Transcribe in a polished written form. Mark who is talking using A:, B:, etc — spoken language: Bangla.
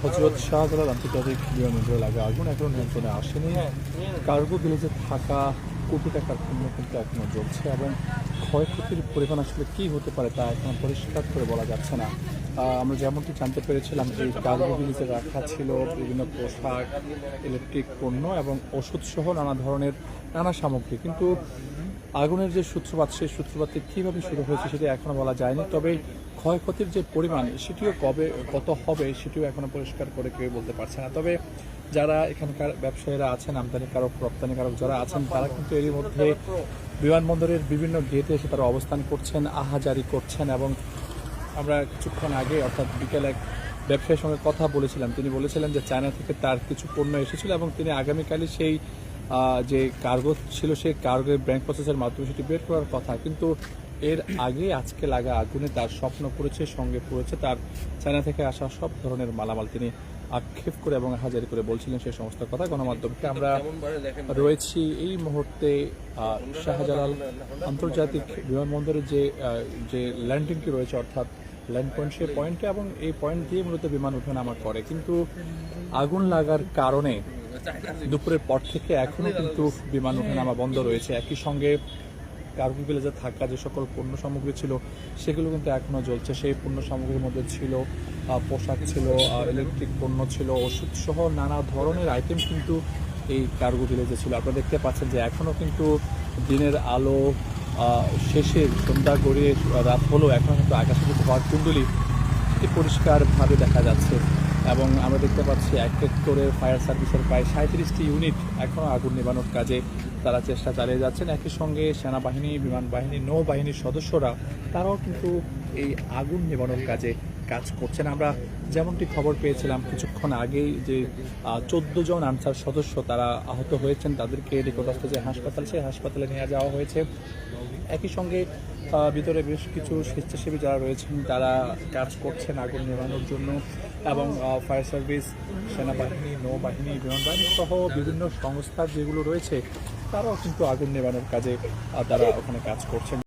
A: হযরত শাহজালাল আন্তর্জাতিক বিমানবন্দরে লাগা আগুন এখনো নিয়ন্ত্রণে আসেনি। কার্গো ভিলেজে থাকা কোটি টাকার পণ্য কিন্তু এখনো জ্বলছে এবং ক্ষয়ক্ষতির পরিমাণ আসলে কী হতে পারে তা এখনো পরিষ্কার করে বলা যাচ্ছে না। আমরা যেমনটি জানতে পেরেছিলাম, এই কার্গো ভিলেজে রাখা ছিল বিভিন্ন পোশাক, ইলেকট্রিক পণ্য এবং ওষুধসহ নানা ধরনের নানা সামগ্রী, কিন্তু আগুনের যে সূত্রপাত, সেই সূত্রপাতটি কীভাবে শুরু হয়েছে সেটি এখনও বলা যায়নি। তবে ক্ষয়ক্ষতির যে পরিমাণ সেটিও কত হবে সেটিও এখনও পরিষ্কার করে কেউ বলতে পারছে না। তবে যারা এখানকার ব্যবসায়ীরা আছেন, আমদানিকারক রপ্তানিকারক যারা আছেন, তারা কিন্তু এরই মধ্যে বিমানবন্দরের বিভিন্ন গেটে এসে তারা অবস্থান করছেন, আহাজারি করছেন। এবং আমরা কিছুক্ষণ আগে অর্থাৎ বিকেলে এক ব্যবসায়ীর সঙ্গে কথা বলেছিলাম, তিনি বলেছিলেন যে চায়না থেকে তার কিছু পণ্য এসেছিল এবং তিনি আগামীকালই সেই যে কার্গো ছিল সেই কার্গো ব্যাংক প্রসেসের মাধ্যমে সেটি বের করার কথা, কিন্তু এর আগে আজকে লাগা আগুনে তার স্বপ্ন পড়েছে, সঙ্গে পড়েছে তার চায়না থেকে আসা সব ধরনের মালামাল। তিনি আক্ষেপ করে এবং হাজারি করে বলছিলেন সেই সমস্ত কথা গণমাধ্যমকে। আমরা রয়েছি এই মুহূর্তে শাহজালাল আন্তর্জাতিক বিমানবন্দরের যে ল্যান্ডিংটি রয়েছে অর্থাৎ ল্যান্ড পয়েন্ট, সেই পয়েন্টে, এবং এই পয়েন্ট দিয়ে মূলত বিমান ওঠানামা করে। কিন্তু আগুন লাগার কারণে দুপুরের পর থেকে এখনও কিন্তু বিমান ওঠানামা বন্ধ রয়েছে। একই সঙ্গে কার্গো ভিলেজে থাকা যে সকল পণ্য সামগ্রী ছিল সেগুলো কিন্তু এখনও জ্বলছে। সেই পণ্য সামগ্রীর মধ্যে ছিল পোশাক, ছিল ইলেকট্রিক পণ্য, ছিল ওষুধ সহ নানা ধরনের আইটেম কিন্তু এই কার্গো ভিলেজে ছিল। আপনারা দেখতে পাচ্ছেন যে এখনও কিন্তু দিনের আলো শেষে সন্ধ্যা গড়িয়ে রাত হলেও এখনও কিন্তু আকাশে কিন্তু হওয়ার কুণ্ডলী পরিষ্কারভাবে দেখা যাচ্ছে। এবং আমরা দেখতে পাচ্ছি এক এক করে ফায়ার সার্ভিসের প্রায় 37টি ইউনিট এখনও আগুন নেভানোর কাজে তারা চেষ্টা চালিয়ে যাচ্ছেন। একই সঙ্গে সেনাবাহিনী, বিমান বাহিনী, নৌবাহিনীর সদস্যরা তারাও কিন্তু এই আগুন নেভানোর কাজে কাজ করছেন। আমরা যেমনটি খবর পেয়েছিলাম কিছুক্ষণ আগেই যে 14 জন আনসার সদস্য তারা আহত হয়েছেন, তাদেরকে নিকটস্থ যে হাসপাতাল সেই হাসপাতালে নিয়ে যাওয়া হয়েছে। একই সঙ্গে ভিতরে বেশ কিছু স্বেচ্ছাসেবী যারা রয়েছেন তারা কাজ করছেন আগুন নেভানোর জন্য, এবং ফায়ার সার্ভিস, সেনাবাহিনী, নৌবাহিনী, বিমান বাহিনী সহ বিভিন্ন সংস্থা যেগুলো রয়েছে তারাও কিন্তু আগুন নেভানোর কাজে তারা ওখানে কাজ করছেন।